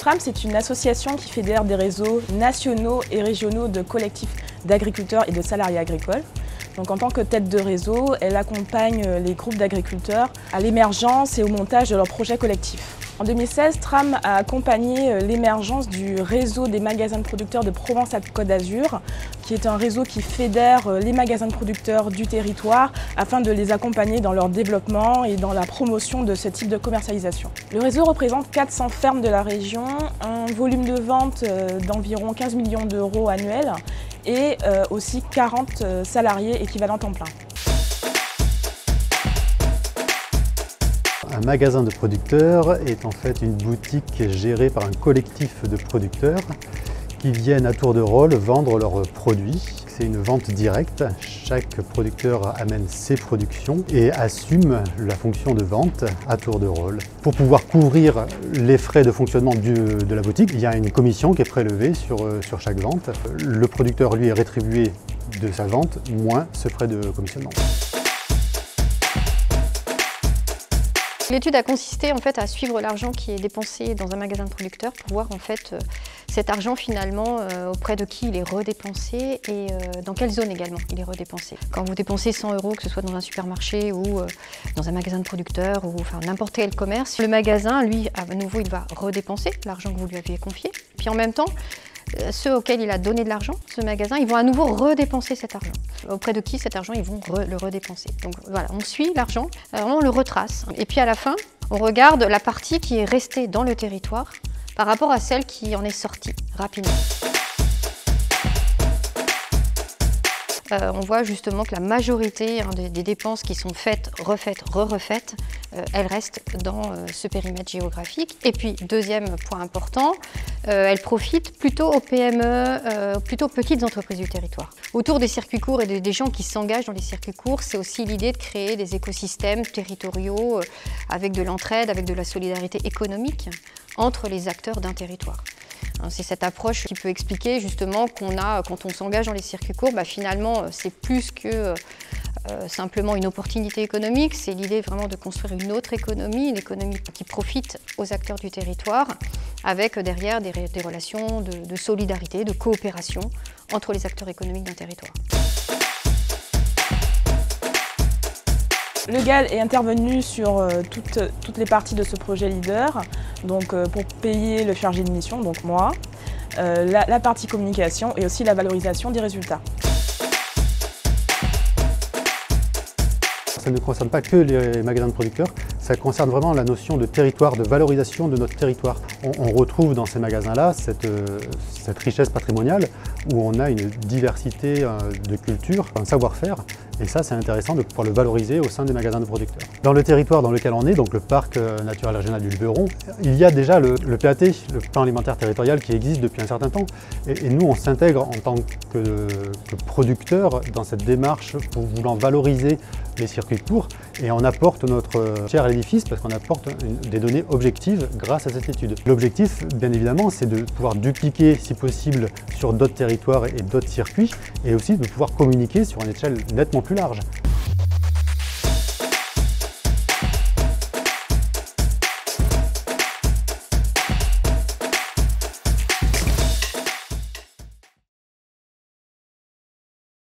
SRAM, c'est une association qui fédère des réseaux nationaux et régionaux de collectifs d'agriculteurs et de salariés agricoles. Donc, en tant que tête de réseau, elle accompagne les groupes d'agriculteurs à l'émergence et au montage de leurs projets collectifs. En 2016, SRAM a accompagné l'émergence du réseau des magasins de producteurs de Provence-Alpes-Côte d'Azur, qui est un réseau qui fédère les magasins de producteurs du territoire afin de les accompagner dans leur développement et dans la promotion de ce type de commercialisation. Le réseau représente 400 fermes de la région, un volume de vente d'environ 15 millions d'euros annuels et aussi 40 salariés équivalents temps plein. Un magasin de producteurs est en fait une boutique gérée par un collectif de producteurs qui viennent à tour de rôle vendre leurs produits. C'est une vente directe, chaque producteur amène ses productions et assume la fonction de vente à tour de rôle. Pour pouvoir couvrir les frais de fonctionnement de la boutique, il y a une commission qui est prélevée sur chaque vente. Le producteur lui est rétribué de sa vente moins ce frais de commissionnement. L'étude a consisté en fait à suivre l'argent qui est dépensé dans un magasin de producteurs pour voir en fait cet argent finalement auprès de qui il est redépensé et dans quelle zone également il est redépensé. Quand vous dépensez 100 €, que ce soit dans un supermarché ou dans un magasin de producteurs ou enfin n'importe quel commerce, le magasin lui à nouveau il va redépenser l'argent que vous lui aviez confié. Puis en même temps, ceux auxquels il a donné de l'argent, ce magasin, ils vont à nouveau redépenser cet argent. Auprès de qui cet argent, ils vont le redépenser. Donc voilà, on suit l'argent, on le retrace. Et puis à la fin, on regarde la partie qui est restée dans le territoire par rapport à celle qui en est sortie rapidement. On voit justement que la majorité des dépenses qui sont faites, refaites, refaites, elles restent dans ce périmètre géographique. Et puis, deuxième point important, elles profitent plutôt aux PME, plutôt aux petites entreprises du territoire. Autour des circuits courts et des gens qui s'engagent dans les circuits courts, c'est aussi l'idée de créer des écosystèmes territoriaux avec de l'entraide, avec de la solidarité économique entre les acteurs d'un territoire. C'est cette approche qui peut expliquer justement qu'on a, quand on s'engage dans les circuits courts, finalement c'est plus que simplement une opportunité économique, c'est l'idée vraiment de construire une autre économie, une économie qui profite aux acteurs du territoire, avec derrière des relations de solidarité, de coopération entre les acteurs économiques d'un territoire. Le GAL est intervenu sur toutes les parties de ce projet leader, donc pour payer le chargé de mission, donc moi, la partie communication et aussi la valorisation des résultats. Ça ne concerne pas que les magasins de producteurs, ça concerne vraiment la notion de territoire, de valorisation de notre territoire. On retrouve dans ces magasins-là cette richesse patrimoniale où on a une diversité de cultures, un savoir-faire. Et ça, c'est intéressant de pouvoir le valoriser au sein des magasins de producteurs. Dans le territoire dans lequel on est, donc le parc naturel régional du Luberon, il y a déjà le PAT, le plan alimentaire territorial, qui existe depuis un certain temps. Et nous, on s'intègre en tant que producteurs dans cette démarche pour vouloir valoriser les circuits courts. Et on apporte notre chair à l'édifice parce qu'on apporte des données objectives grâce à cette étude. L'objectif, bien évidemment, c'est de pouvoir dupliquer, si possible, sur d'autres territoires et d'autres circuits, et aussi de pouvoir communiquer sur une échelle nettement plus large.